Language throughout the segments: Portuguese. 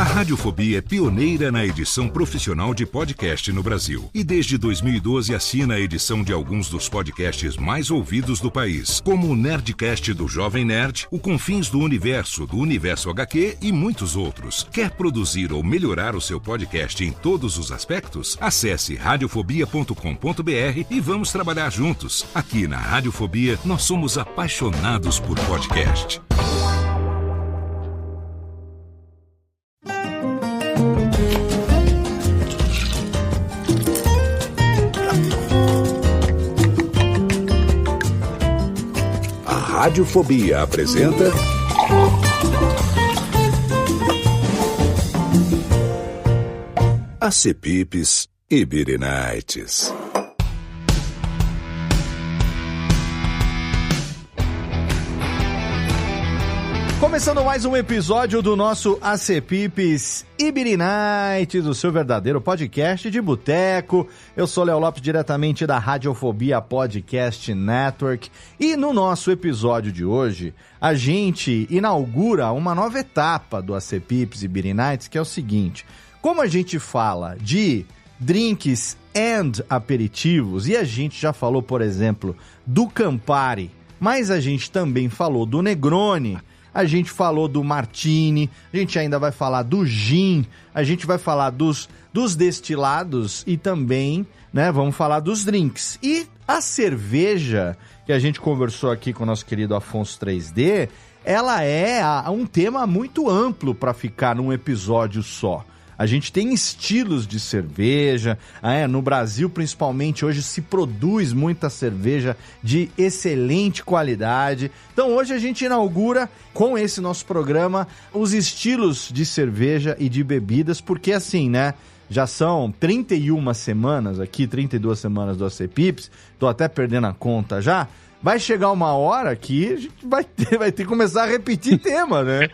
A Radiofobia é pioneira na edição profissional de podcast no Brasil. E desde 2012 assina a edição de alguns dos podcasts mais ouvidos do país, como o Nerdcast do Jovem Nerd, o Confins do Universo HQ e muitos outros. Quer produzir ou melhorar o seu podcast em todos os aspectos? Acesse radiofobia.com.br e vamos trabalhar juntos. Aqui na Radiofobia, nós somos apaixonados por podcast. Radiofobia apresenta Acepipes e Birinites. Começando mais um episódio do nosso Acepipes e Birinites, o seu verdadeiro podcast de boteco. Eu sou Léo Lopes, diretamente da Radiofobia Podcast Network. E no nosso episódio de hoje, a gente inaugura uma nova etapa do Acepipes e Birinites, que é o seguinte: como a gente fala de drinks and aperitivos, e a gente já falou, por exemplo, do Campari, mas a gente também falou do Negroni, a gente falou do Martini, a gente ainda vai falar do gin, a gente vai falar dos destilados e também, né, vamos falar dos drinks. E a cerveja, que a gente conversou aqui com o nosso querido Afonso 3D, ela é um tema muito amplo para ficar num episódio só. A gente tem estilos de cerveja, no Brasil principalmente hoje se produz muita cerveja de excelente qualidade. Então hoje a gente inaugura com esse nosso programa os estilos de cerveja e de bebidas, porque assim, né, já são 31 semanas aqui, 32 semanas do Acepipes, tô até perdendo a conta já. Vai chegar uma hora que a gente vai ter que começar a repetir tema, né?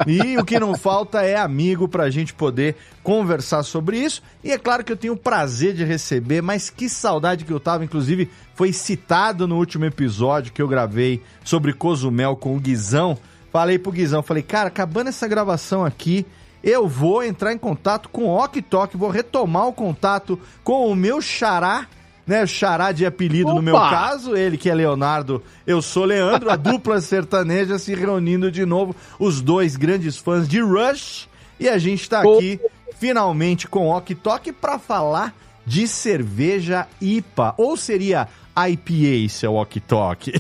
E o que não falta é amigo pra gente poder conversar sobre isso. E é claro que eu tenho o prazer de receber, mas que saudade que eu tava, inclusive foi citado no último episódio que eu gravei sobre Cozumel com o Guizão. Falei pro Guizão, falei, cara, acabando essa gravação aqui, eu vou entrar em contato com o Ok Tok, vou retomar o contato com o meu xará, né, xará de apelido. Opa! No meu caso, ele que é Leonardo, eu sou Leandro, a dupla sertaneja se reunindo de novo, os dois grandes fãs de Rush, e a gente tá aqui finalmente com o Ok Tok para falar de cerveja IPA, ou seria IPA, seu Ok Tok?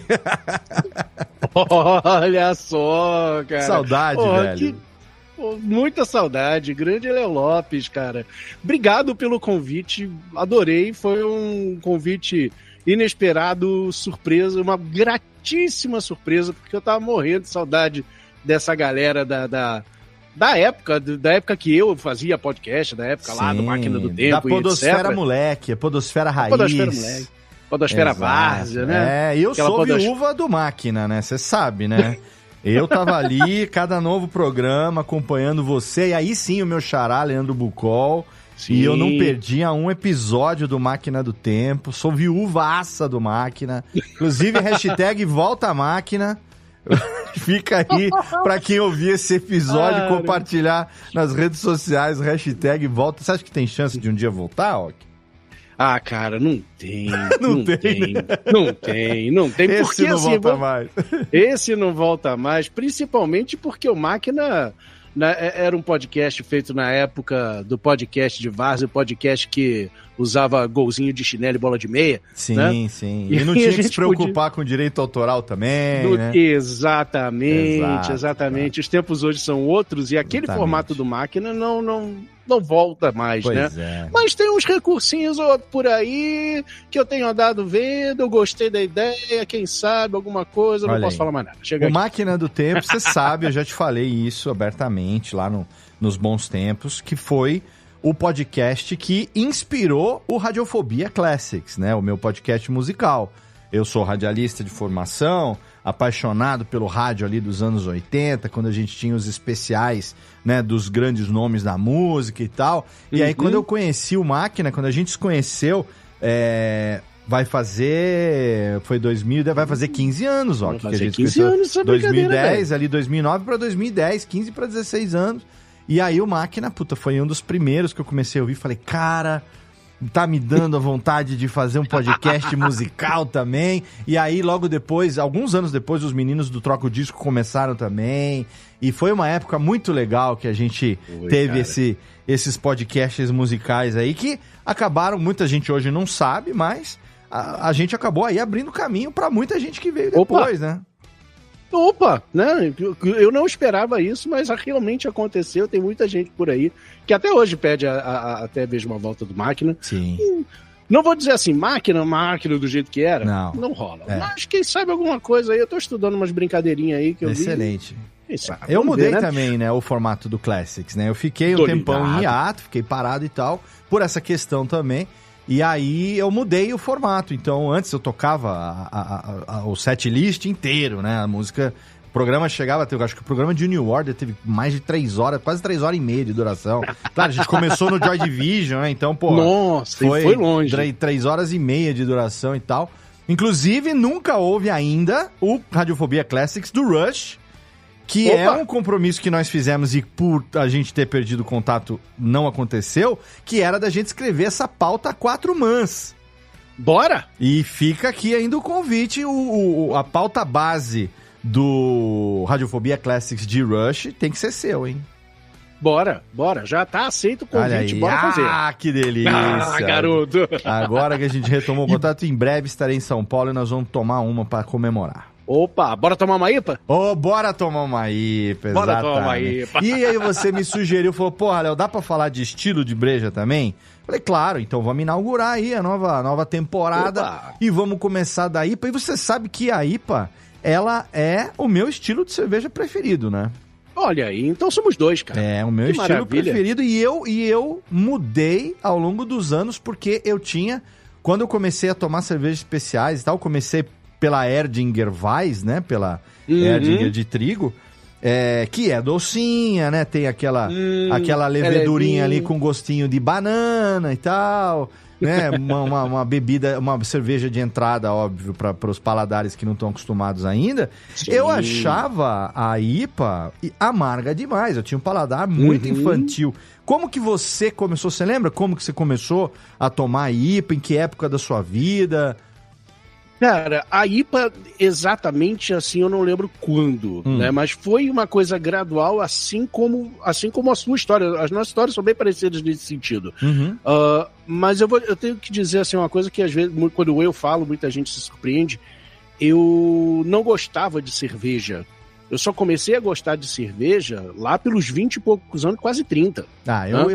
Olha só, cara. Saudade, velho. Muita saudade, grande Léo Lopes, cara. Obrigado pelo convite, adorei, foi um convite inesperado, surpresa, uma gratíssima surpresa, porque eu tava morrendo de saudade dessa galera da época que eu fazia podcast, da época. Sim, lá do Máquina do Tempo, da Podosfera Moleque, a Podosfera Raiz. Podosfera Moleque, Podosfera Várzea, né? É, e eu sou viúva do Máquina, né? Você sabe, né? Eu tava ali, cada novo programa, acompanhando você, e aí sim o meu xará, Leandro Bucol, sim. E eu não perdia um episódio do Máquina do Tempo, sou viúvaça do Máquina, inclusive hashtag Volta a Máquina, fica aí pra quem ouvir esse episódio, compartilhar nas redes sociais, hashtag Volta. Você acha que tem chance de um dia voltar, Ok? Ah, cara, não tem. Não tem. Esse porque, não volta mais. Esse não volta mais, principalmente porque o Máquina, né, era um podcast feito na época do podcast de Várzea, o podcast que usava golzinho de chinelo e bola de meia. Sim, né? Sim. E não tinha que se preocupar com direito autoral também, né? Exatamente. Os tempos hoje são outros e aquele formato do Máquina não volta mais, pois né? É. Mas tem uns recursinhos por aí que eu tenho andado vendo, eu gostei da ideia, quem sabe, alguma coisa, não posso falar mais nada. Chega o aqui. Máquina do Tempo, você sabe, eu já te falei isso abertamente lá nos bons tempos, que foi o podcast que inspirou o Radiofobia Classics, né? O meu podcast musical. Eu sou radialista de formação, apaixonado pelo rádio ali dos anos 80, quando a gente tinha os especiais, né, dos grandes nomes da música e tal. E aí, quando eu conheci o Máquina, quando a gente se conheceu, vai fazer 15 anos, ó. Vai fazer 15 anos, essa 2010, ali 2009 para 2010, 15 para 16 anos. E aí o Máquina, foi um dos primeiros que eu comecei a ouvir. Falei, cara, tá me dando a vontade de fazer um podcast musical também. E aí, logo depois, alguns anos depois, os meninos do Troca o Disco começaram também. E foi uma época muito legal que a gente teve esses podcasts musicais aí, que acabaram, muita gente hoje não sabe, mas a gente acabou aí abrindo caminho pra muita gente que veio depois, né? Né? Eu não esperava isso, mas realmente aconteceu. Tem muita gente por aí que até hoje pede até mesmo uma volta do Máquina. Sim. Não vou dizer assim, máquina do jeito que era. Não rola. Mas quem sabe alguma coisa aí. Eu tô estudando umas brincadeirinhas aí que eu Excelente. Vi. Sabe, eu mudei também, né, o formato do Classics, né? Eu fiquei um tempão em hiato, fiquei parado e tal, por essa questão também. E aí eu mudei o formato. Então, antes eu tocava o set list inteiro, né? A música... O programa chegava... Acho que o programa de New Order teve mais de 3 horas, quase 3 horas e meia de duração. Claro, a gente começou no Joy Division, né? Então, Nossa, foi longe. 3 horas e meia de duração e tal. Inclusive, nunca houve ainda o Radiofobia Classics do Rush, que é um compromisso que nós fizemos e por a gente ter perdido o contato não aconteceu, que era da gente escrever essa pauta a 4 mãos. Bora! E fica aqui ainda o convite, a pauta base do Radiofobia Classics de Rush tem que ser seu, hein? Bora, já tá aceito o convite, bora fazer. Ah, que delícia! Ah, garoto! Agora que a gente retomou o contato, em breve estarei em São Paulo e nós vamos tomar uma para comemorar. Opa, bora tomar uma IPA? Bora tomar uma IPA, Bora tomar uma IPA. E aí você me sugeriu, falou, porra, Léo, dá pra falar de estilo de breja também? Falei, claro, então vamos inaugurar aí a nova temporada e vamos começar da IPA. E você sabe que a IPA, ela é o meu estilo de cerveja preferido, né? Olha aí, então somos dois, cara. É, o meu estilo preferido e eu mudei ao longo dos anos porque eu tinha, quando eu comecei a tomar cervejas especiais e tal, comecei pela Erdinger Weiss, né? Pela Erdinger de trigo, que é docinha, né? Tem aquela levedurinha ali com gostinho de banana e tal, né? Uma bebida, uma cerveja de entrada, óbvio, para os paladares que não estão acostumados ainda. Sim. Eu achava a IPA amarga demais. Eu tinha um paladar muito infantil. Como que você começou? Você lembra como que você começou a tomar IPA? Em que época da sua vida? Cara, a IPA, exatamente assim, eu não lembro quando, né? Mas foi uma coisa gradual, assim como a sua história. As nossas histórias são bem parecidas nesse sentido. Mas eu tenho que dizer assim, uma coisa que às vezes, quando eu falo, muita gente se surpreende. Eu não gostava de cerveja. Eu só comecei a gostar de cerveja lá pelos 20 e poucos anos, quase 30. Eu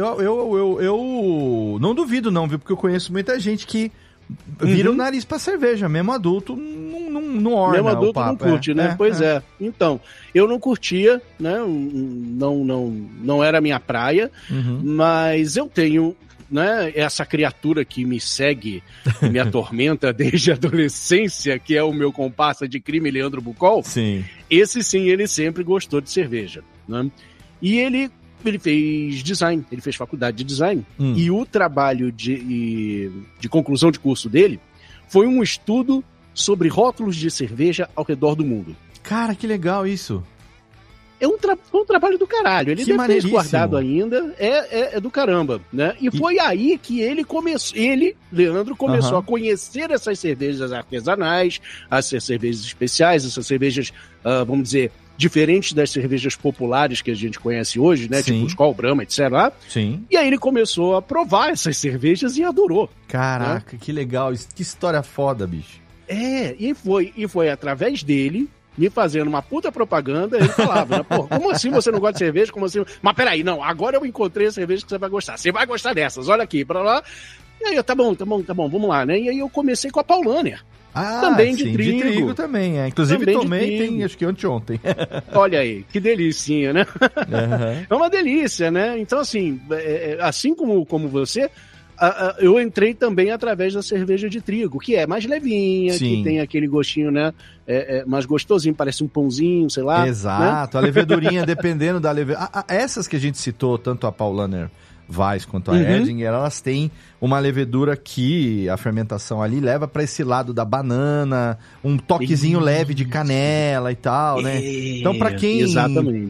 não duvido não, viu? Porque eu conheço muita gente que vira o nariz pra cerveja, mesmo adulto não orna. Mesmo adulto não curte, né? Pois é. Então, eu não curtia, né? Não era a minha praia, mas eu tenho, né, essa criatura que me segue, me atormenta desde a adolescência, que é o meu comparsa de crime, Leandro Bucol. Sim. Esse sim, ele sempre gostou de cerveja, né? E ele fez design, ele fez faculdade de design. E o trabalho de conclusão de curso dele foi um estudo sobre rótulos de cerveja ao redor do mundo. Cara, que legal isso! Foi um trabalho do caralho. Ele deve ter guardado ainda. É do caramba, né? E foi aí que Leandro, começou a conhecer essas cervejas artesanais, essas cervejas especiais, essas cervejas, vamos dizer, diferentes das cervejas populares que a gente conhece hoje, né? Sim. Tipo Skol, Brahma, etc. Sim. E aí ele começou a provar essas cervejas e adorou. Caraca, né? Que legal. Que história foda, bicho. E foi através dele, me fazendo uma puta propaganda, ele falava, né? Pô, como assim você não gosta de cerveja? Como assim? Mas peraí, não, agora eu encontrei a cerveja que você vai gostar. Você vai gostar dessas, olha aqui, pra lá. E aí, tá bom, vamos lá, né? E aí eu comecei com a Paulaner. Também de trigo. De trigo também, Inclusive também tomei, acho que anteontem. Olha aí, que delicinha, né? É uma delícia, né? Então, assim, assim como você, eu entrei também através da cerveja de trigo, que é mais levinha, que tem aquele gostinho, né? Mais gostosinho, parece um pãozinho, sei lá. Exato, né? A levedurinha, dependendo da levedura. Essas que a gente citou, tanto a Paulaner Weiss quanto a Erdinger, elas têm uma levedura que a fermentação ali leva para esse lado da banana, um toquezinho leve de canela e tal, né? Então, para quem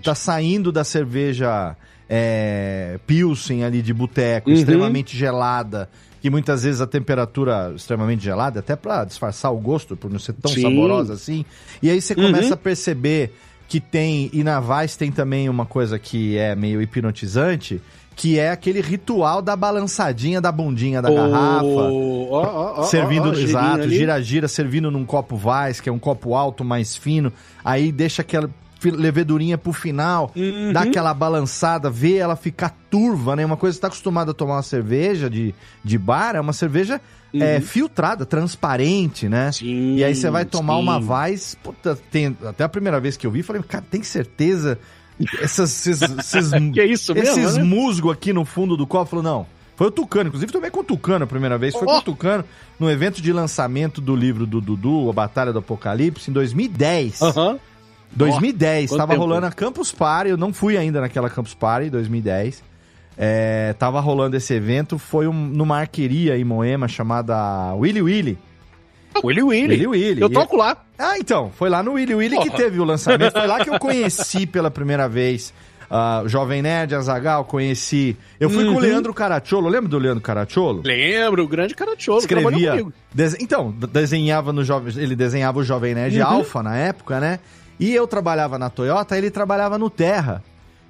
tá saindo da cerveja Pilsen ali de boteco, extremamente gelada, que muitas vezes a temperatura extremamente gelada, até para disfarçar o gosto, por não ser tão saborosa assim, e aí você começa a perceber que tem, e na Weiss tem também uma coisa que é meio hipnotizante, que é aquele ritual da balançadinha da bundinha da garrafa. Servindo, exato, gira-gira, servindo num copo Weiss, que é um copo alto, mais fino. Aí deixa aquela levedurinha pro final, dá aquela balançada, vê ela ficar turva, né? Uma coisa que você tá acostumado a tomar uma cerveja de bar, é uma cerveja filtrada, transparente, né? Sim, e aí você vai tomar uma Weiss, puta, até a primeira vez que eu vi, falei, cara, tem certeza... esses que é isso mesmo, esses né? musgos aqui no fundo do copo, falou, não, foi o Tucano, inclusive tomei com o Tucano a primeira vez, foi com o Tucano, no evento de lançamento do livro do Dudu, A Batalha do Apocalipse, em 2010. 2010, tava rolando a Campus Party, eu não fui ainda naquela Campus Party, 2010. Tava rolando esse evento, foi numa arqueria em Moema chamada Willy Willy. Willy Willy. Eu toco lá. Ah, então, foi lá no Willy Willy que teve o lançamento, foi lá que eu conheci pela primeira vez o Jovem Nerd, Azaghal, conheci... Eu fui com o Leandro Caracciolo, lembra do Leandro Caracciolo? Lembro, o grande Caracciolo, escrevia, desenhava no Jovem... Ele desenhava o Jovem Nerd Alpha na época, né? E eu trabalhava na Toyota, ele trabalhava no Terra,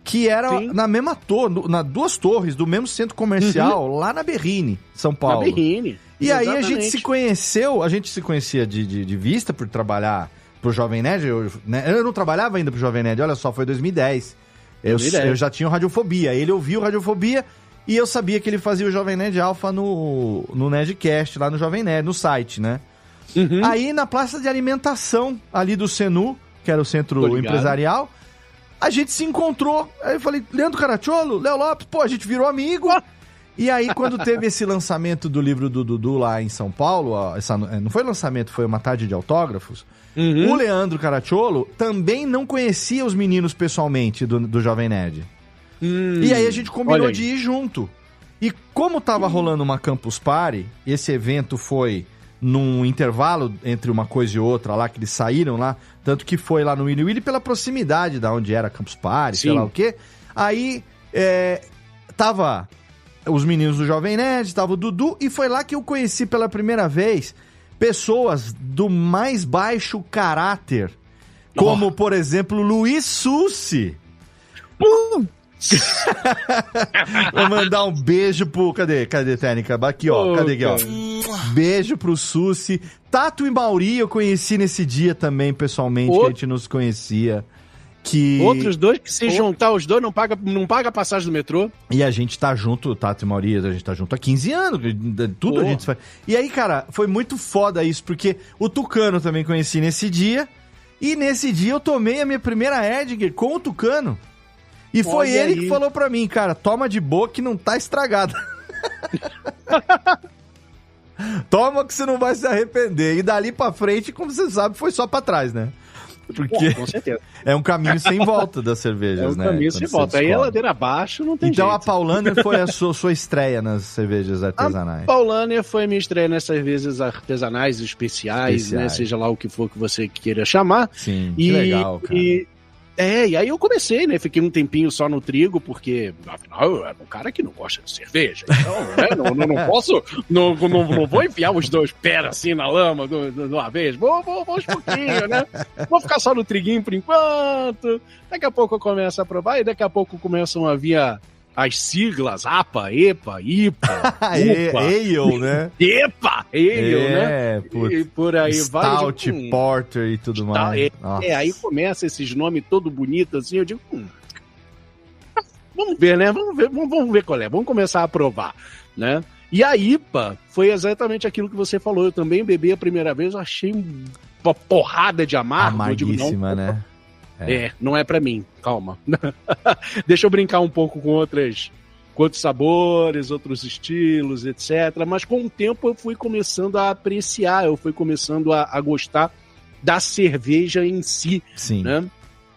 que era na mesma torre, nas duas torres do mesmo centro comercial, lá na Berrini, São Paulo. Na Berrini. E aí a gente se conhecia de vista por trabalhar pro Jovem Nerd. Eu não trabalhava ainda pro Jovem Nerd, olha só, foi 2010. Eu já tinha o Radiofobia, ele ouviu o Radiofobia e eu sabia que ele fazia o Jovem Nerd Alpha no Nerdcast, lá no Jovem Nerd, no site, né? Aí na praça de alimentação ali do Senu, que era o centro empresarial, a gente se encontrou. Aí eu falei, Leandro Caracciolo, Léo Lopes, pô, a gente virou amigo. E aí, quando teve esse lançamento do livro do Dudu lá em São Paulo, não foi lançamento, foi uma tarde de autógrafos, o Leandro Caracciolo também não conhecia os meninos pessoalmente do Jovem Nerd. E aí a gente combinou de ir junto. E como tava rolando uma Campus Party, esse evento foi num intervalo entre uma coisa e outra lá, que eles saíram lá, tanto que foi lá no Willy Willy pela proximidade da onde era a Campus Party, sei lá o quê. Aí, tava os meninos do Jovem Nerd, tava o Dudu, e foi lá que eu conheci pela primeira vez pessoas do mais baixo caráter, como, por exemplo, Luiz Sussi. Vou mandar um beijo pro... Cadê, técnica? Aqui, ó. Cadê aqui, ó? Beijo pro Sussi. Tato e Mauri eu conheci nesse dia também, pessoalmente, que a gente nos conhecia. Outros dois que se juntar os dois não paga passagem do metrô. E a gente tá junto, Tato e Mauri, a gente tá junto há 15 anos, tudo a gente faz. E aí, cara, foi muito foda isso, porque o Tucano também conheci nesse dia, e nesse dia eu tomei a minha primeira Erdinger com o Tucano. E foi ele que falou pra mim, cara, toma de boa que não tá estragada. Toma que você não vai se arrepender. E dali pra frente, como você sabe, foi só pra trás, né? Porque com certeza. É um caminho sem volta das cervejas, né? É um caminho sem volta. Aí a ladeira abaixo não tem jeito. Então a Paulaner foi a sua estreia nas cervejas artesanais. A Paulaner foi minha estreia nas cervejas artesanais especiais, né? Seja lá o que for que você queira chamar. Sim, que legal, cara. E aí eu comecei, né? Fiquei um tempinho só no trigo, porque, afinal, eu era um cara que não gosta de cerveja. Então, né? Não posso, não vou enfiar os dois pés assim na lama de uma vez. Vou uns pouquinho, né? Vou ficar só no triguinho por enquanto. Daqui a pouco eu começo a provar e daqui a pouco começam a vir as siglas, APA, EPA, IPA, UPA. Ale, né? EPA, Ale, né? Putz, e por aí vai. Stout, Porter e tudo mais. Aí começa esses nomes todo bonitos assim, eu digo, vamos ver, né? Vamos ver qual é, vamos começar a provar, né? E a IPA foi exatamente aquilo que você falou, eu também bebi a primeira vez, eu achei uma porrada de amargo. Amarguíssima, né? Não é pra mim, calma. Deixa eu brincar um pouco com outros sabores, outros estilos, etc. Mas com o tempo eu fui começando a apreciar, eu fui começando a gostar da cerveja em si. Sim. Né?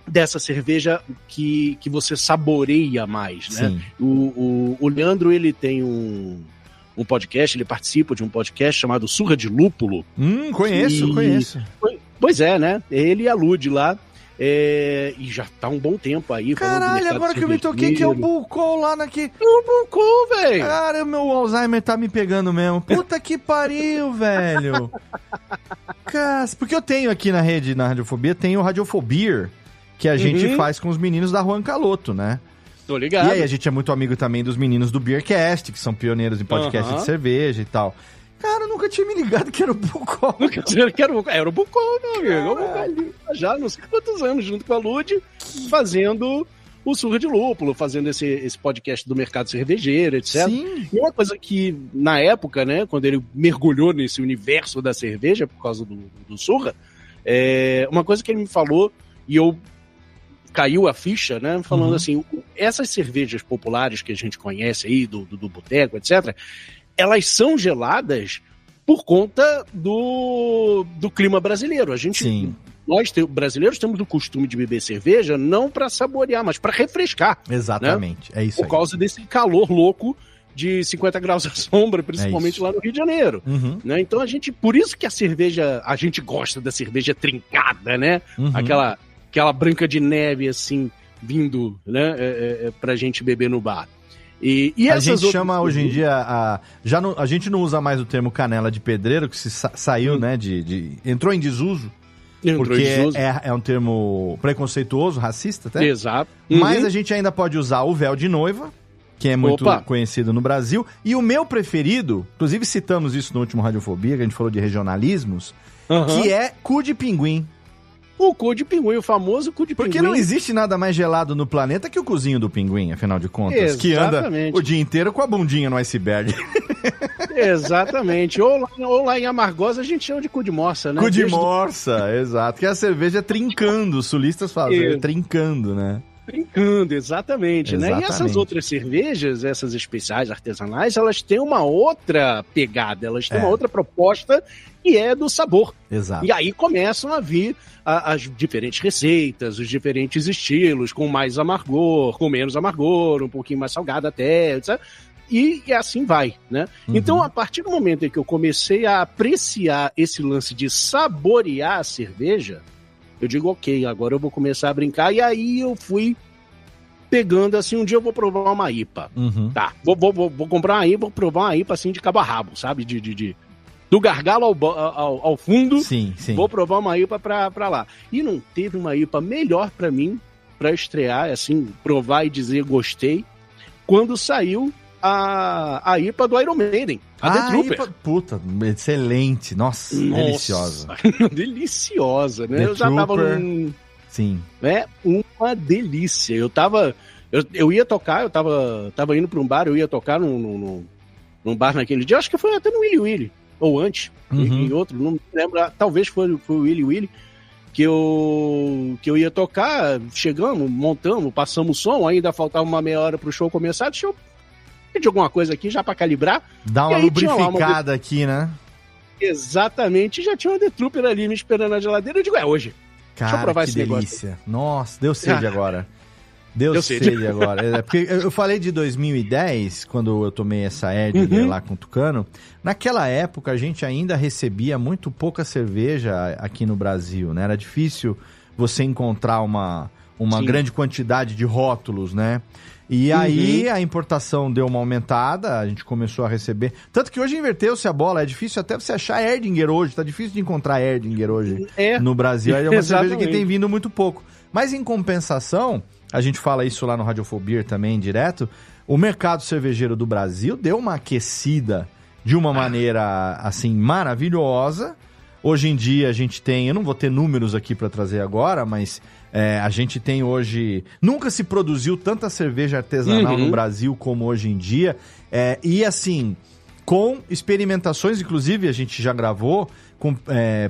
dessa cerveja que você saboreia mais, né? Sim. O Leandro, ele tem um podcast, ele participa de um podcast chamado Surra de Lúpulo. Conheço. Pois é, né? Ele alude lá, e já tá um bom tempo aí. Caralho, agora que eu me toquei que é o Bucol lá naquele... O Bucol, velho! Cara, meu Alzheimer tá me pegando mesmo. Puta que pariu, velho! Cara, porque eu tenho aqui na Radiofobia, tem o Radiofobia, que a gente faz com os meninos da Juan Caloto, né? Tô ligado. E aí a gente é muito amigo também dos meninos do Beercast, que são pioneiros em podcast de cerveja e tal. Cara, eu nunca tinha me ligado que era o Bucol. Era o Bucol, meu amigo. Já não sei quantos anos, junto com a Lud, fazendo o Surra de Lúpulo, fazendo esse podcast do mercado cervejeiro, etc. Sim. E uma coisa que, na época, né, quando ele mergulhou nesse universo da cerveja, por causa do Surra, uma coisa que ele me falou, e eu caiu a ficha, né, falando assim, essas cervejas populares que a gente conhece aí, do boteco, etc., elas são geladas por conta do clima brasileiro. A gente, Sim. Nós brasileiros temos o costume de beber cerveja não para saborear, mas para refrescar. Exatamente, né? É isso por aí. Causa desse calor louco de 50 graus à sombra, principalmente lá no Rio de Janeiro. Né? Então por isso que a gente gosta da cerveja trincada, né? Aquela branca de neve assim, vindo, né, pra gente beber no bar. E a gente chama hoje em dia, a gente não usa mais o termo canela de pedreiro, que saiu, né, entrou em desuso, porque é um termo preconceituoso, racista até. Exato. Mas a gente ainda pode usar o véu de noiva, que é muito conhecido no Brasil, e o meu preferido, inclusive citamos isso no último Radiofobia, que a gente falou de regionalismos, que é cu de pinguim. O cu de pinguim, o famoso cu de pinguim. Porque não existe nada mais gelado no planeta que o cozinho do pinguim, afinal de contas. Exatamente. Que anda o dia inteiro com a bundinha no iceberg. Exatamente. Ou lá em Amargosa a gente chama de cu de morsa, né? Cu de morsa, exato. Que é a cerveja trincando, os sulistas fazem, trincando, né? Trincando, exatamente, né? E essas outras cervejas, essas especiais, artesanais, elas têm uma outra pegada, elas têm uma outra proposta, que é do sabor. Exato. E aí começam a vir as diferentes receitas, os diferentes estilos, com mais amargor, com menos amargor, um pouquinho mais salgado até, etc. E assim vai, né? Então, a partir do momento em que eu comecei a apreciar esse lance de saborear a cerveja, eu digo, ok, agora eu vou começar a brincar. E aí eu fui pegando, assim, um dia eu vou provar uma IPA. Tá, vou comprar uma IPA, vou provar uma IPA, assim, de cabo a rabo, sabe? Do gargalo ao fundo, sim. Vou provar uma IPA pra lá. E não teve uma IPA melhor pra mim, pra estrear, assim, provar e dizer gostei, quando saiu a IPA do Iron Maiden, a The Trooper. IPA, puta, excelente. Nossa, deliciosa. Deliciosa, né? The eu já tava Trooper, sim. É uma delícia. Eu ia tocar, eu tava indo pra um bar, eu ia tocar num bar naquele dia, acho que foi até no Willy Willy, ou antes, em outro, não me lembro, talvez foi o Willy Willy, que eu ia tocar, chegamos, montamos, passamos o som, ainda faltava uma meia hora pro show começar, deixa eu pedir alguma coisa aqui já pra calibrar. Dá uma lubrificada aqui, né? Exatamente, já tinha uma The Trooper ali me esperando na geladeira, eu digo, é hoje. Cara, deixa eu provar esse delícia. Negócio. Nossa, deu sede agora. Deu sede agora. Porque eu falei de 2010, quando eu tomei essa Erdinger lá com o Tucano. Naquela época, a gente ainda recebia muito pouca cerveja aqui no Brasil, né? Era difícil você encontrar uma grande quantidade de rótulos, né? E aí a importação deu uma aumentada, a gente começou a receber. Tanto que hoje inverteu-se a bola, é difícil até você achar Erdinger hoje, tá difícil de encontrar Erdinger hoje no Brasil. É uma cerveja que tem vindo muito pouco. Mas em compensação, a gente fala isso lá no Radiofobia também, direto, o mercado cervejeiro do Brasil deu uma aquecida de uma maneira, assim, maravilhosa. Hoje em dia a gente tem, eu não vou ter números aqui para trazer agora, mas a gente tem hoje... Nunca se produziu tanta cerveja artesanal no Brasil como hoje em dia. E assim, com experimentações, inclusive a gente já gravou, com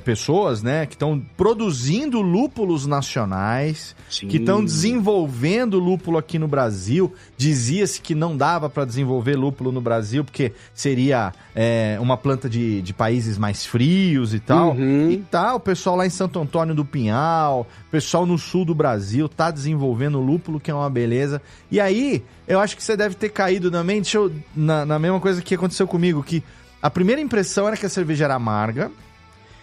pessoas, né, que estão produzindo lúpulos nacionais, Sim. que estão desenvolvendo lúpulo aqui no Brasil. Dizia-se que não dava para desenvolver lúpulo no Brasil, porque seria uma planta de países mais frios e tal. E tá, o pessoal lá em Santo Antônio do Pinhal, o pessoal no sul do Brasil tá desenvolvendo lúpulo, que é uma beleza. E aí, eu acho que você deve ter caído também na mesma coisa que aconteceu comigo, que a primeira impressão era que a cerveja era amarga.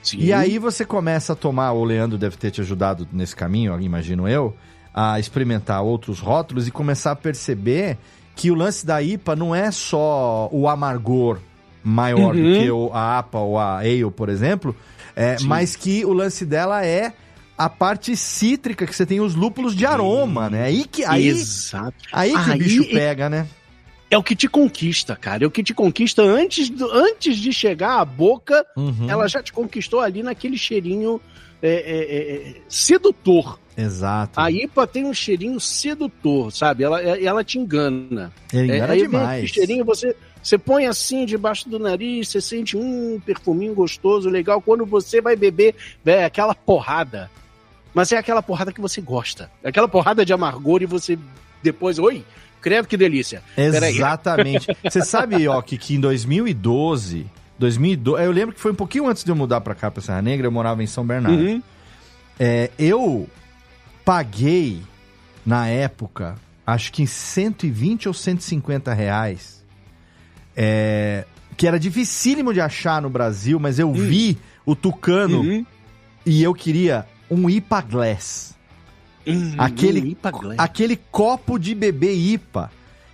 Sim. E aí você começa a tomar, o Leandro deve ter te ajudado nesse caminho, imagino eu, a experimentar outros rótulos e começar a perceber que o lance da IPA não é só o amargor maior do que a APA ou a Ale, por exemplo, mas que o lance dela é a parte cítrica, que você tem os lúpulos de aroma, né? Exato. Aí que o bicho pega, né? É o que te conquista, cara. É o que te conquista antes de chegar à boca, ela já te conquistou ali naquele cheirinho sedutor. Exato. A IPA tem um cheirinho sedutor, sabe? Ela te engana. Engana aí demais. Vem cheirinho, você põe assim debaixo do nariz, você sente um perfuminho gostoso, legal. Quando você vai beber, é aquela porrada. Mas é aquela porrada que você gosta. É aquela porrada de amargor e você depois... Oi? Credo, que delícia. Exatamente. Você sabe, Yoki, que em 2012, eu lembro que foi um pouquinho antes de eu mudar pra cá, pra Serra Negra, eu morava em São Bernardo. Eu paguei, na época, acho que 120 ou 150 reais, que era dificílimo de achar no Brasil, mas eu vi o Tucano e eu queria um IPA Glass. Aquele copo de bebê IPA,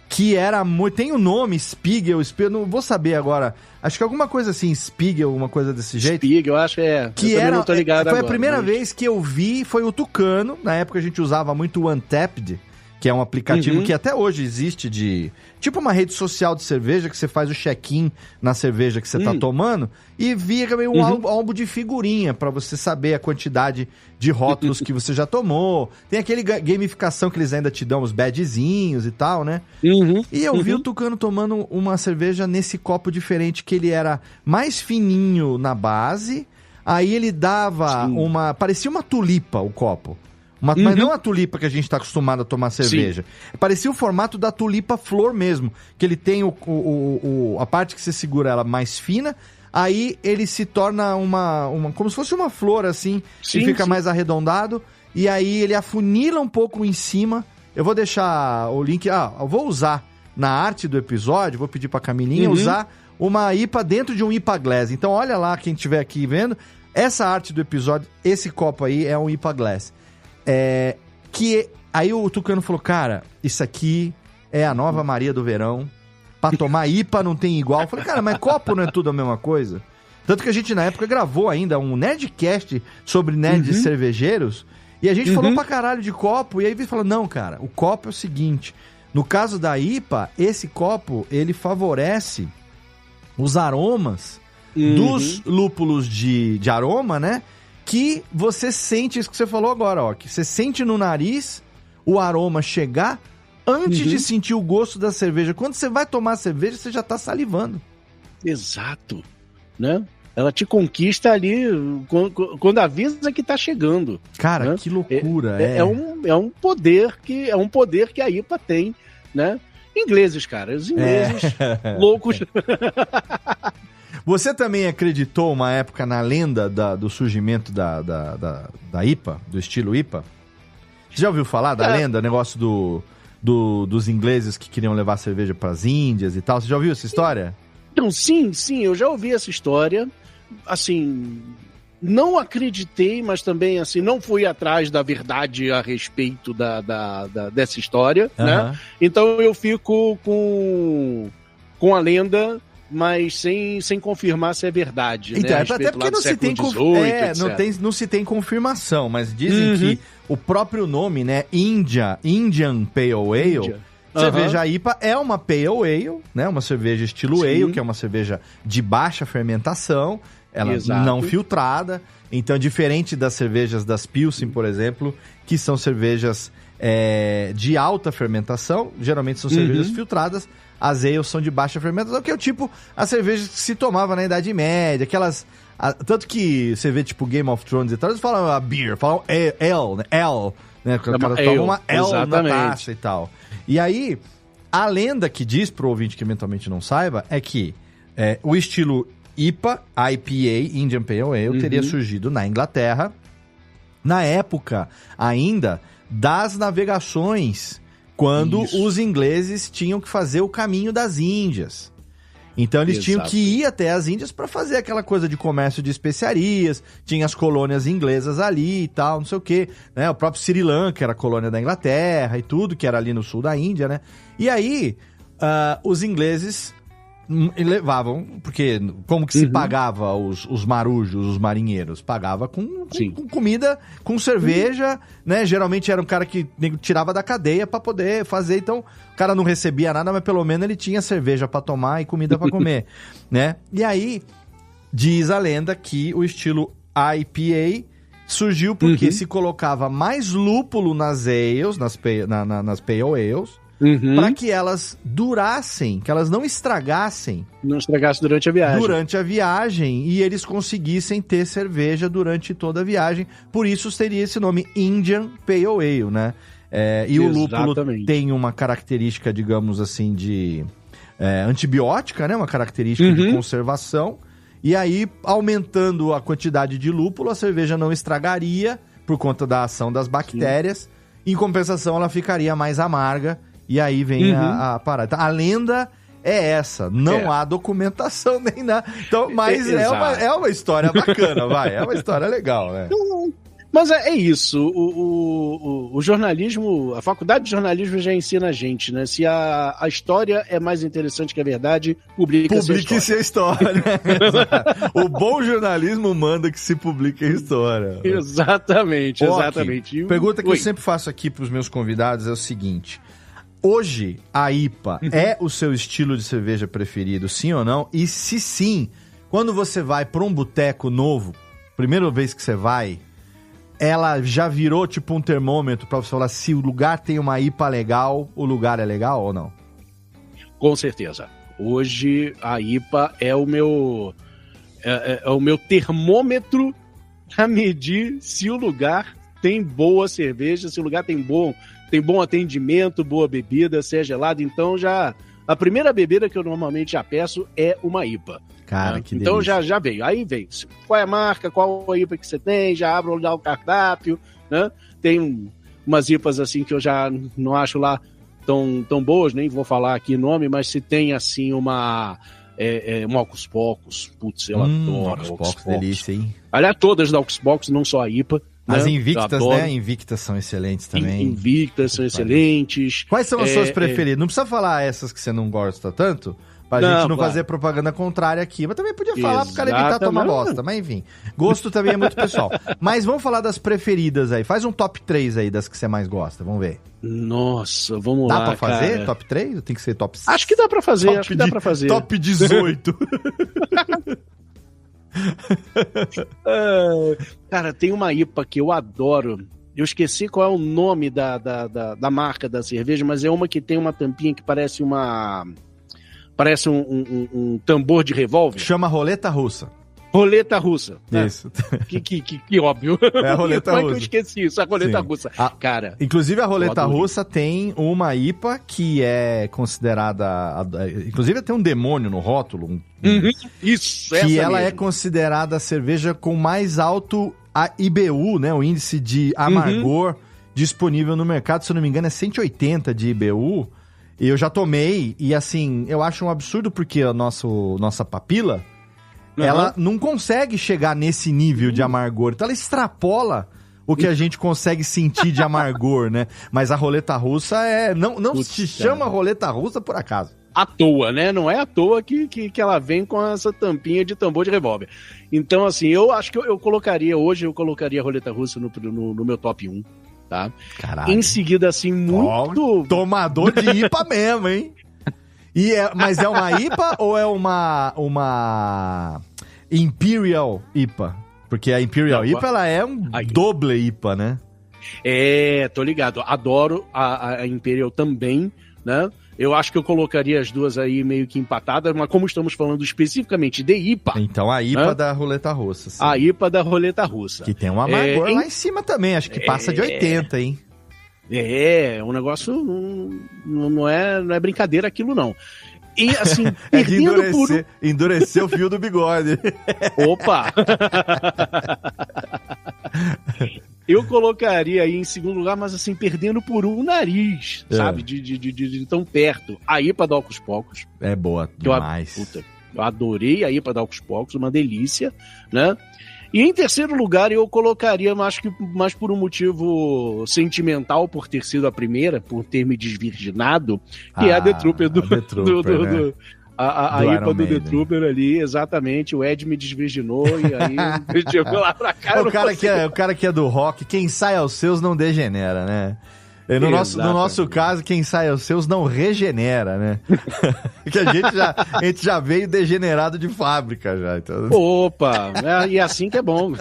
que era muito... Tem o nome, Spiegel, não vou saber agora. Acho que alguma coisa assim, Spiegel, alguma coisa desse jeito. Spiegel, acho que eu não tô ligado agora. Foi a primeira vez que eu vi, foi o Tucano. Na época a gente usava muito o Untapped, que é um aplicativo que até hoje existe de... Tipo uma rede social de cerveja, que você faz o check-in na cerveja que você tá tomando e via um álbum de figurinha pra você saber a quantidade de rótulos que você já tomou. Tem aquele gamificação que eles ainda te dão, os badgezinhos e tal, né? E eu vi o Tucano tomando uma cerveja nesse copo diferente, que ele era mais fininho na base, aí ele dava parecia uma tulipa o copo. Mas não a tulipa que a gente tá acostumado a tomar cerveja. Parecia o formato da tulipa flor mesmo. Que ele tem a parte que você segura ela mais fina, aí ele se torna como se fosse uma flor assim, que fica mais arredondado, e aí ele afunila um pouco em cima. Eu vou deixar o link, eu vou usar na arte do episódio, vou pedir pra Camilinha usar uma IPA dentro de um IPA Glass. Então olha lá, quem estiver aqui vendo, essa arte do episódio, esse copo aí é um IPA Glass. Aí o Tucano falou, cara, isso aqui é a nova Maria do Verão. Pra tomar IPA não tem igual. Eu falei, cara, mas copo não é tudo a mesma coisa? Tanto que a gente na época gravou ainda um Nerdcast sobre nerds cervejeiros, e a gente falou pra caralho de copo, e aí ele falou, não, cara, o copo é o seguinte, no caso da IPA, esse copo, ele favorece os aromas dos lúpulos de aroma, né? Que você sente, isso que você falou agora, ó, que você sente no nariz o aroma chegar antes de sentir o gosto da cerveja. Quando você vai tomar a cerveja, você já tá salivando. Exato, né? Ela te conquista ali quando avisa que tá chegando. Cara, né? Que loucura. É um poder que a IPA tem, né? Ingleses, cara, os ingleses loucos. Você também acreditou uma época na lenda do surgimento da IPA, do estilo IPA? Você já ouviu falar da lenda, negócio dos ingleses que queriam levar cerveja para as Índias e tal? Você já ouviu essa história? Então, sim, eu já ouvi essa história. Assim, não acreditei, mas também assim, não fui atrás da verdade a respeito dessa história, né? Então eu fico com a lenda, mas sem confirmar se é verdade. Então, né? Até porque não se tem confirmação, mas dizem que o próprio nome, né, Indian Pale Ale, cerveja IPA é uma Pale Ale, né, uma cerveja estilo Ale, que é uma cerveja de baixa fermentação, ela não filtrada, então diferente das cervejas das Pilsen, por exemplo, que são cervejas de alta fermentação, geralmente são cervejas filtradas. As ales são de baixa fermentação, que é o tipo a cerveja que se tomava na Idade Média, Tanto que você vê, tipo, Game of Thrones e tal, eles falam a beer, falam ale, né? Ale, né? O cara toma uma ale na taça e tal. E aí, a lenda que diz pro ouvinte que eventualmente não saiba é que o estilo IPA, Indian Pale Ale, teria surgido na Inglaterra, na época ainda das navegações, quando os ingleses tinham que fazer o caminho das Índias. Então eles tinham que ir até as Índias para fazer aquela coisa de comércio de especiarias, tinha as colônias inglesas ali e tal, não sei o quê, né? O próprio Sri Lanka era colônia da Inglaterra e tudo, que era ali no sul da Índia, né? E aí, os ingleses levavam, porque como que se pagava os marujos, os marinheiros? Pagava com comida, com cerveja, né? Geralmente era um cara que tirava da cadeia pra poder fazer, então o cara não recebia nada, mas pelo menos ele tinha cerveja pra tomar e comida pra comer, né? E aí, diz a lenda que o estilo IPA surgiu porque se colocava mais lúpulo nas ales, nas Pale Ales, para que elas durassem, que elas não estragassem. Não estragassem durante a viagem. Durante a viagem, e eles conseguissem ter cerveja durante toda a viagem. Por isso teria esse nome Indian Pale Ale, né? E o lúpulo tem uma característica, digamos assim, de antibiótica, né? Uma característica de conservação. E aí, aumentando a quantidade de lúpulo, a cerveja não estragaria por conta da ação das bactérias. Em compensação, ela ficaria mais amarga. E aí vem a parada. A lenda é essa. Não há documentação nem nada. Então, mas é uma história bacana, vai. É uma história legal, né? Mas é isso. O jornalismo, a faculdade de jornalismo já ensina a gente, né? Se a história é mais interessante que a verdade, publique-se a história. O bom jornalismo manda que se publique a história. Exatamente. Pergunta que eu sempre faço aqui para os meus convidados é o seguinte. Hoje, a IPA é o seu estilo de cerveja preferido, sim ou não? E se sim, quando você vai para um boteco novo, primeira vez que você vai, ela já virou tipo um termômetro para você falar se o lugar tem uma IPA legal, o lugar é legal ou não? Com certeza. Hoje, a IPA é o meu termômetro para medir se o lugar tem boa cerveja, se o lugar tem bom atendimento, boa bebida, se é gelado. Então a primeira bebida que eu normalmente já peço é uma IPA. Cara, que então delícia. já veio. Aí veio. Qual é a marca, qual a IPA que você tem, já abro lá o cardápio, né? Tem umas IPAs assim que eu já não acho lá tão boas, nem vou falar aqui nome, mas se tem assim uma Ocus Pocus, putz, eu adoro Ocus Pocus, delícia, hein? Aliás, todas da Ocus Pocus, não só a IPA. As Invictas, né? Invictas são excelentes também. Invictas são excelentes. Quais são as suas preferidas? Não precisa falar essas que você não gosta tanto, pra gente não fazer propaganda contrária aqui. Mas também podia falar pro cara evitar tomar bosta. Mas enfim, gosto também é muito pessoal. Mas vamos falar das preferidas aí. Faz um top 3 aí das que você mais gosta. Vamos ver. Nossa, vamos lá, Dá pra fazer cara. top 3? Ou tem que ser top 6? Acho que dá pra fazer, Top 18. Cara, tem uma IPA que eu adoro. Eu esqueci qual é o nome da marca da cerveja, mas é uma que tem uma tampinha que parece um tambor de revólver. Chama roleta russa. Roleta russa. Isso. Que óbvio. É a roleta russa. Como é que eu esqueci isso? A roleta russa. Cara. Inclusive, a roleta russa tem uma IPA que é considerada. Inclusive, tem um demônio no rótulo. Isso, que ela é considerada a cerveja com mais alto IBU, né? O índice de amargor disponível no mercado. Se eu não me engano, é 180 de IBU. E eu já tomei. E assim, eu acho um absurdo porque a nossa papila. Ela não consegue chegar nesse nível de amargor. Então ela extrapola o que a gente consegue sentir de amargor, né? Mas a roleta russa não se chama roleta russa por acaso. À toa, né? Não é à toa que ela vem com essa tampinha de tambor de revólver. Então, assim, eu acho que eu colocaria a roleta russa no meu top 1, tá? Caralho. Em seguida, assim, muito... Tomador de IPA mesmo, hein? Mas é uma IPA ou é uma Imperial IPA? Porque a Imperial IPA, ela é um doble IPA, né? Tô ligado. Adoro a Imperial também, né? Eu acho que eu colocaria as duas aí meio que empatadas, mas como estamos falando especificamente de IPA... Então a IPA da roleta russa. Sim. A IPA da roleta russa. Que tem um amargor lá em cima também, acho que passa de 80, hein? O negócio não é brincadeira aquilo, não. E assim, perdendo endurecer o fio do bigode. Opa! Eu colocaria aí em segundo lugar, mas assim, perdendo por um nariz, sabe? De tão perto. A IPA da Ocos Pocos. É boa demais. Eu adorei a IPA da Ocos Pocos, uma delícia, né? E em terceiro lugar, eu colocaria, mais por um motivo sentimental, por ter sido a primeira, por ter me desvirginado, que é a The Trooper né? A IPA do The Trooper ali, exatamente, o Ed me desvirginou e aí chegou lá pra cá. O cara que é do rock, quem sai aos seus não degenera, né? No nosso caso, quem sai aos seus não regenera, né? Que a gente já veio degenerado de fábrica já. Então... Opa! E assim que é bom.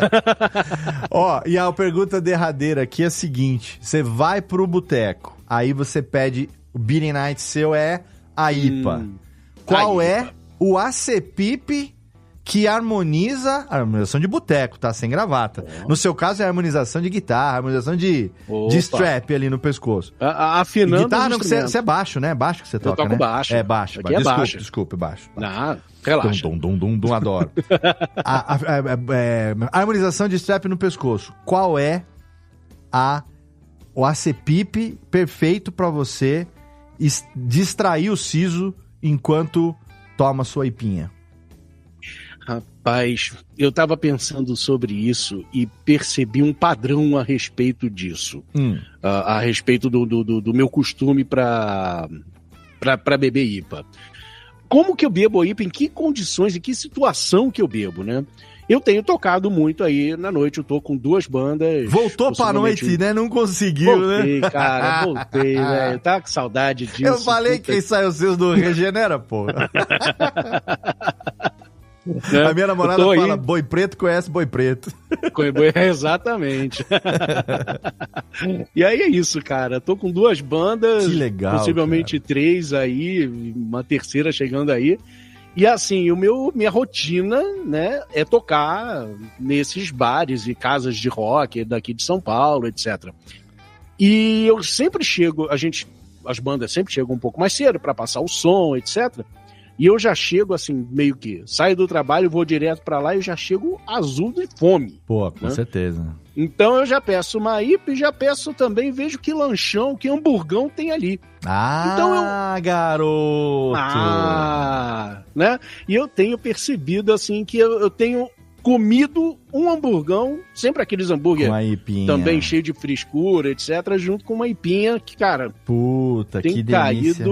Ó, e a pergunta derradeira aqui é a seguinte: você vai pro boteco, aí você pede o Beer Night seu é a IPA. Qual é o ACPIP que harmoniza a harmonização de boteco, tá? Sem gravata. No seu caso é a harmonização de guitarra, harmonização de strap ali no pescoço. Afinando guitarra não, que você é baixo, né? É baixo que você toca, né? Eu toco baixo. É baixo. Aqui é baixo. Desculpe, baixo. Não, relaxa. Adoro. a harmonização de strap no pescoço. Qual é o ACPIP perfeito pra você distrair o siso enquanto toma sua ipinha? Rapaz, eu tava pensando sobre isso e percebi um padrão a respeito disso. A respeito do meu costume pra beber IPA. Como que eu bebo a IPA? Em que condições, em que situação que eu bebo, né? Eu tenho tocado muito aí na noite, eu tô com 2 bandas. Voltou pra noite, né? Não conseguiu, voltei, né? Cara, voltei, velho. Tava com saudade disso. Eu falei que quem sai os seus não regenera, pô. A minha namorada fala, boi preto conhece boi preto. Exatamente. E aí é isso, cara. Tô com 2 bandas. Que legal, possivelmente cara. 3 aí, uma terceira chegando aí. E assim, minha rotina, né, é tocar nesses bares e casas de rock daqui de São Paulo, etc. E eu sempre chego, as bandas sempre chegam um pouco mais cedo para passar o som, etc. E eu já chego assim, meio que saio do trabalho, vou direto pra lá e eu já chego azul de fome. Pô, com certeza. Então eu já peço uma IPA e já peço também, vejo que lanchão, que hamburgão tem ali. Garoto! Né? E eu tenho percebido assim que eu tenho comido um hamburgão, sempre aqueles hambúrguer também cheio de frescura, etc, junto com uma IPinha que, cara, puta, que delícia.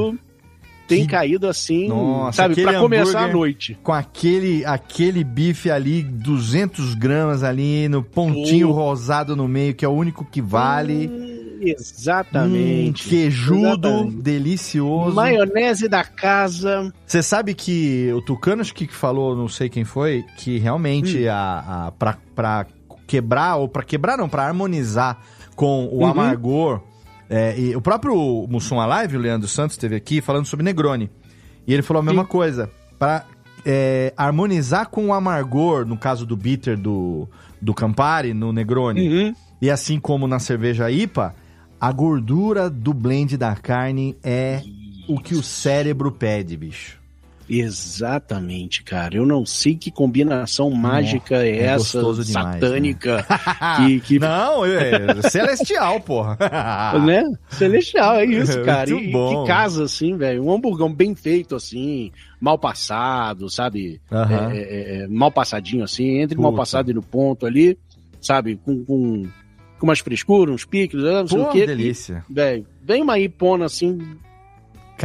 Tem caído assim, nossa, sabe, pra começar a noite. Com aquele bife ali, 200 gramas ali, no pontinho rosado no meio, que é o único que vale. Exatamente. Queijudo, delicioso. Maionese da casa. Você sabe que o Tucano, acho que falou, não sei quem foi, que realmente pra harmonizar com o amargor... e o próprio Mussum Alive, o Leandro Santos, esteve aqui falando sobre Negroni. E ele falou a mesma coisa. Para harmonizar com o amargor, no caso do bitter do Campari, no Negroni, e assim como na cerveja IPA, a gordura do blend da carne é o que o cérebro pede, bicho. Exatamente, cara. Eu não sei que combinação mágica é essa, satânica. Demais, né? Não, é celestial, porra. Né? Celestial, é isso, cara. Muito bom. Que casa, assim, velho. Um hamburgão bem feito, assim, mal passado, sabe? Mal passadinho, assim, entre mal passado e no ponto ali, sabe? Com umas frescuras, uns piques, não sei o quê. Delícia. Velho, vem uma ipona, assim,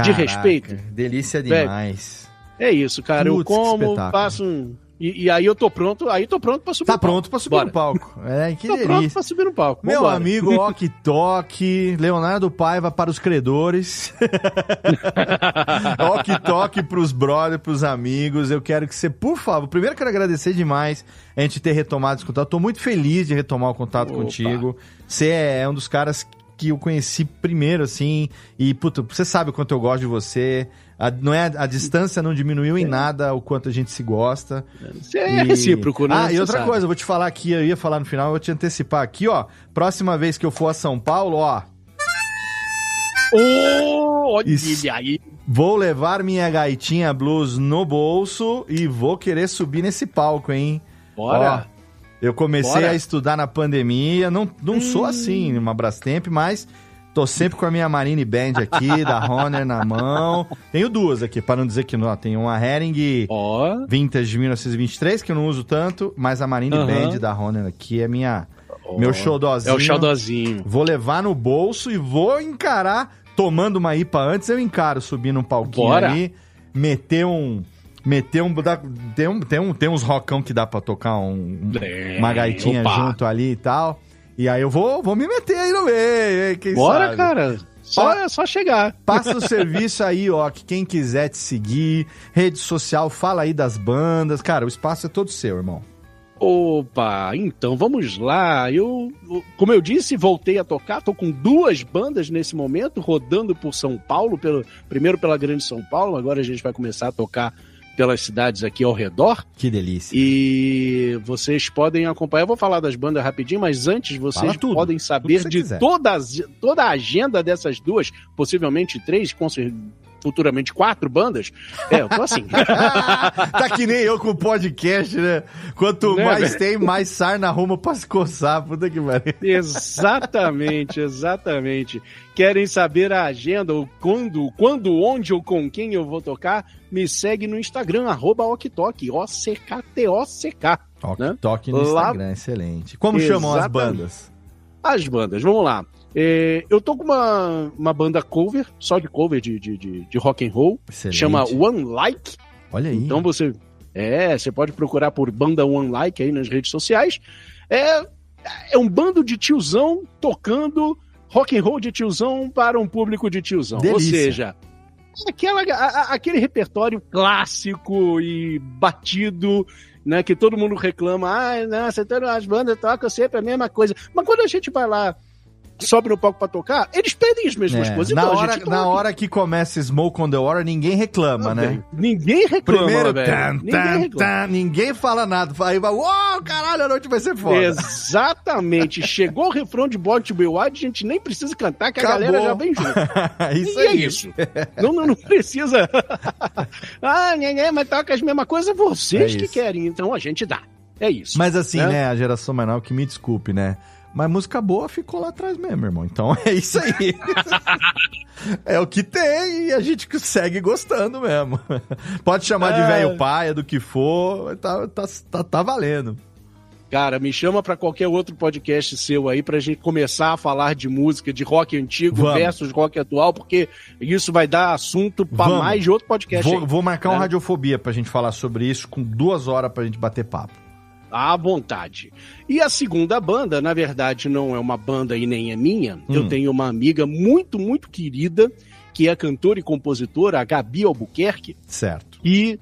de respeito. Delícia demais. É isso, cara. Eu como, faço um... E aí eu tô pronto pra subir no palco. Tá pronto pra subir no palco. Que delícia. Pronto pra subir no palco. Meu amigo Ok Tok, Leonardo Paiva para os credores. Ok Tok pros brothers, pros amigos. Eu quero que você, por favor, primeiro quero agradecer demais a gente ter retomado esse contato. Tô muito feliz de retomar o contato contigo. Você é um dos caras que eu conheci primeiro, assim, e, puta, você sabe o quanto eu gosto de você, a distância não diminuiu em nada o quanto a gente se gosta. É recíproco, né? E outra coisa, eu vou te falar aqui, eu ia falar no final, eu vou te antecipar aqui, ó, próxima vez que eu for a São Paulo, ó... Olha aí! Vou levar minha gaitinha blues no bolso e vou querer subir nesse palco, hein? Bora! Ó, eu comecei a estudar na pandemia, não sou assim, uma Brastemp, mas tô sempre com a minha Marine Band aqui, da Hohner na mão. Tenho duas aqui, para não dizer que não. Tem uma Hering Vintage de 1923, que eu não uso tanto, mas a Marine Band da Hohner aqui é meu xodózinho. É o xodózinho. Vou levar no bolso e vou encarar, tomando uma IPA antes, eu encaro subir num palquinho ali, meter um... Tem uns rockão que dá pra tocar uma gaitinha junto ali e tal. E aí eu vou me meter aí no meio, quem Bora, sabe? cara. É só chegar. Passa o serviço aí, ó, que quem quiser te seguir, rede social, fala aí das bandas. Cara, o espaço é todo seu, irmão. Opa, então vamos lá. Como eu disse, voltei a tocar. Tô com 2 bandas nesse momento, rodando por São Paulo, primeiro pela Grande São Paulo, agora a gente vai começar a tocar pelas cidades aqui ao redor. Que delícia. E vocês podem acompanhar, eu vou falar das bandas rapidinho, mas antes vocês podem saber de toda a agenda dessas 2, possivelmente 3, futuramente 4 bandas. Eu tô assim. Tá que nem eu com o podcast, né? Quanto mais tem, mais sarna arruma pra se coçar. Puta que pariu. Exatamente. Querem saber a agenda, ou quando, onde ou com quem eu vou tocar? Me segue no Instagram, @oktok, OCKTOCK. Oktok no Instagram, excelente. Como chamam as bandas? As bandas, vamos lá. Eu tô com uma banda cover, só de cover de rock and roll. Excelente. Chama One Like. Olha aí. Então você pode procurar por banda One Like aí nas redes sociais. É um bando de tiozão tocando rock and roll de tiozão para um público de tiozão. Delícia. Ou seja, aquele repertório clássico e batido, né, que todo mundo reclama. As bandas tocam sempre a mesma coisa. Mas quando a gente vai lá, sobe no palco pra tocar, eles pedem as mesmas coisas. Na hora que começa Smoke on the Water, ninguém reclama, né? Ninguém reclama, primeiro, velho. Ninguém fala nada. Aí vai, caralho, a noite vai ser foda. Exatamente. Chegou o refrão de Born to Be Wild, a gente nem precisa cantar, que a galera já vem junto. Isso aí. É isso. Não precisa. Mas toca as mesmas coisas, vocês que querem, então a gente dá. É isso. Mas assim, né, a geração mais nova, que me desculpe, né? Mas música boa ficou lá atrás mesmo, irmão. Então é isso aí. É o que tem e a gente segue gostando mesmo. Pode chamar de velho paia, do que for, tá valendo. Cara, me chama pra qualquer outro podcast seu aí pra gente começar a falar de música, de rock antigo versus rock atual, porque isso vai dar assunto pra mais de outro podcast. Vou marcar uma Radiofobia pra gente falar sobre isso, com 2 horas pra gente bater papo. À vontade. E a segunda banda, na verdade, não é uma banda e nem é minha. Eu tenho uma amiga muito, muito querida, que é cantora e compositora, a Gabi Albuquerque. Certo. E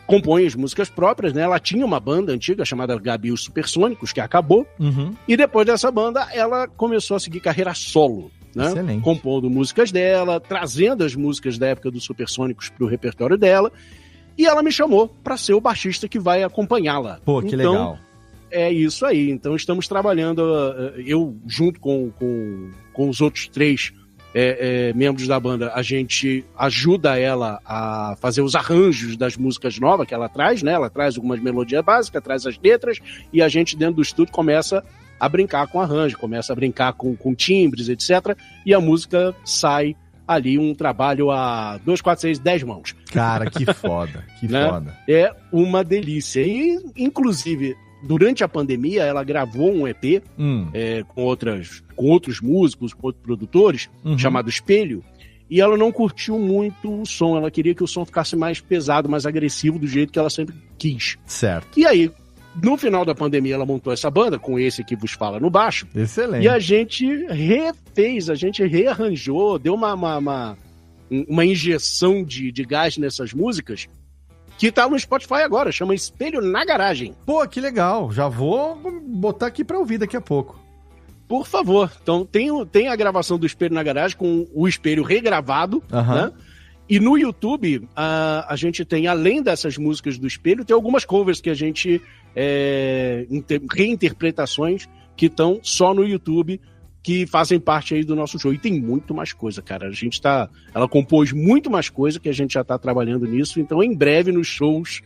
compõe as músicas próprias, né? Ela tinha uma banda antiga chamada Gabi os Supersônicos, que acabou. E depois dessa banda, ela começou a seguir carreira solo, né? Excelente. Compondo músicas dela, trazendo as músicas da época dos Supersônicos pro repertório dela. E ela me chamou para ser o baixista que vai acompanhá-la. Pô, que legal. É isso aí. Então estamos trabalhando, eu junto com os outros 3 membros da banda, a gente ajuda ela a fazer os arranjos das músicas novas que ela traz, né? Ela traz algumas melodias básicas, traz as letras, e a gente dentro do estúdio começa a brincar com arranjo, começa a brincar com timbres, etc. E a música sai ali um trabalho a 2, 4, 6, 10 mãos. Cara, que foda, que foda. É uma delícia. E, inclusive, durante a pandemia, ela gravou um EP com outros músicos, com outros produtores, chamado Espelho, e ela não curtiu muito o som. Ela queria que o som ficasse mais pesado, mais agressivo, do jeito que ela sempre quis. Certo. E aí, no final da pandemia, ela montou essa banda, com esse que vos fala no baixo. Excelente. E a gente refez, a gente rearranjou, deu uma injeção de gás nessas músicas, que tá no Spotify agora, chama Espelho na Garagem. Pô, que legal. Já vou botar aqui pra ouvir daqui a pouco. Por favor. Então, tem a gravação do Espelho na Garagem com o espelho regravado, né? E no YouTube, a gente tem, além dessas músicas do Espelho, tem algumas covers que a gente... reinterpretações que estão só no YouTube, que fazem parte aí do nosso show. E tem muito mais coisa, cara. Ela compôs muito mais coisa, que a gente já tá trabalhando nisso. Então, em breve, nos shows,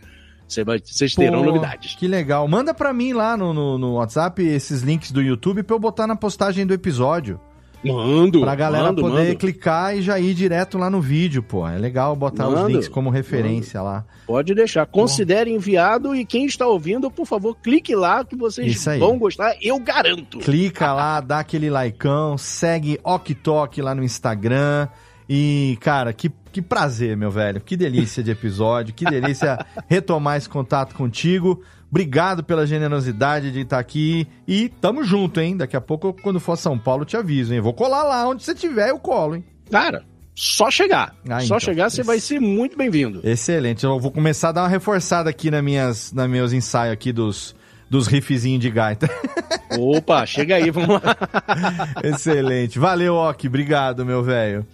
vocês terão novidades. Que legal. Manda pra mim lá no WhatsApp esses links do YouTube pra eu botar na postagem do episódio. Mando. Pra galera poder clicar e já ir direto lá no vídeo, pô. É legal botar os links como referência lá. Pode deixar. Considere enviado e quem está ouvindo, por favor, clique lá que vocês vão gostar, eu garanto. Clica lá, dá aquele likeão, segue OkTok lá no Instagram. E, cara, que prazer, meu velho. Que delícia de episódio, que delícia retomar esse contato contigo. Obrigado pela generosidade de estar aqui e tamo junto, hein? Daqui a pouco, quando for a São Paulo, eu te aviso, hein? Vou colar lá onde você estiver, eu colo, hein? Cara, só chegar. Só chegar, você vai ser muito bem-vindo. Excelente. Eu vou começar a dar uma reforçada aqui nos meus ensaios aqui dos riffzinhos de gaita. Opa, chega aí, vamos lá. Excelente. Valeu, Ok. Obrigado, meu velho.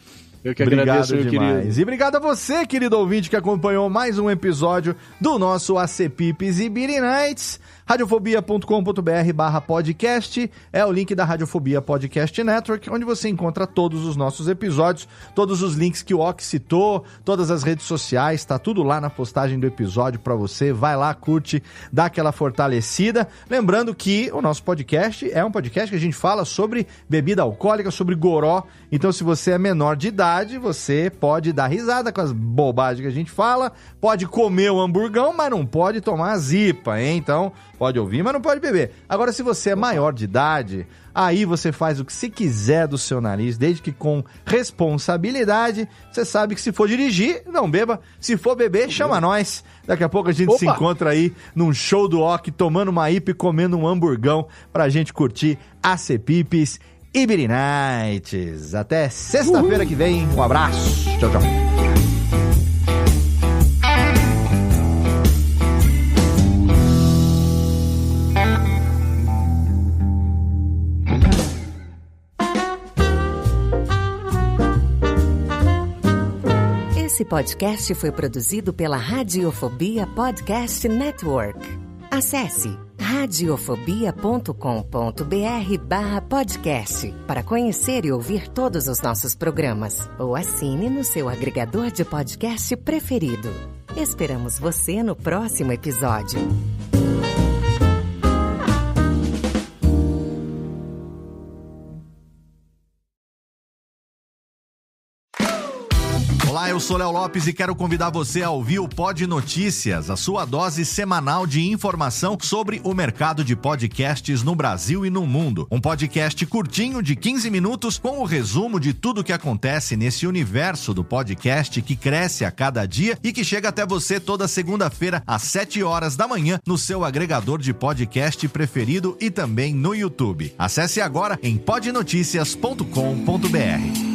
Eu que agradeço, meu demais. querido. E obrigado a você, querido ouvinte, que acompanhou mais um episódio do nosso ACPIPs Ibiri Nights. Radiofobia.com.br/podcast é o link da Radiofobia Podcast Network, onde você encontra todos os nossos episódios, todos os links que o Ok citou, todas as redes sociais, tá tudo lá na postagem do episódio pra você. Vai lá, curte, dá aquela fortalecida. Lembrando que o nosso podcast é um podcast que a gente fala sobre bebida alcoólica, sobre goró. Então, se você é menor de idade, você pode dar risada com as bobagens que a gente fala, pode comer o hamburgão, mas não pode tomar a zipa, hein? Então, pode ouvir, mas não pode beber. Agora, se você é maior de idade, aí você faz o que você quiser do seu nariz, desde que com responsabilidade. Você sabe que se for dirigir, não beba. Se for beber, chama nós. Daqui a pouco a gente se encontra aí num show do Ok, tomando uma IPA e comendo um hamburgão pra gente curtir ACPIPs Ibiri Nights. Até sexta-feira que vem. Um abraço. Tchau, tchau. Esse podcast foi produzido pela Radiofobia Podcast Network. Acesse radiofobia.com.br/podcast para conhecer e ouvir todos os nossos programas. Ou assine no seu agregador de podcast preferido. Esperamos você no próximo episódio. Olá, eu sou Léo Lopes e quero convidar você a ouvir o Pod Notícias, a sua dose semanal de informação sobre o mercado de podcasts no Brasil e no mundo. Um podcast curtinho de 15 minutos com o resumo de tudo o que acontece nesse universo do podcast que cresce a cada dia e que chega até você toda segunda-feira às 7 horas da manhã no seu agregador de podcast preferido e também no YouTube. Acesse agora em podnoticias.com.br.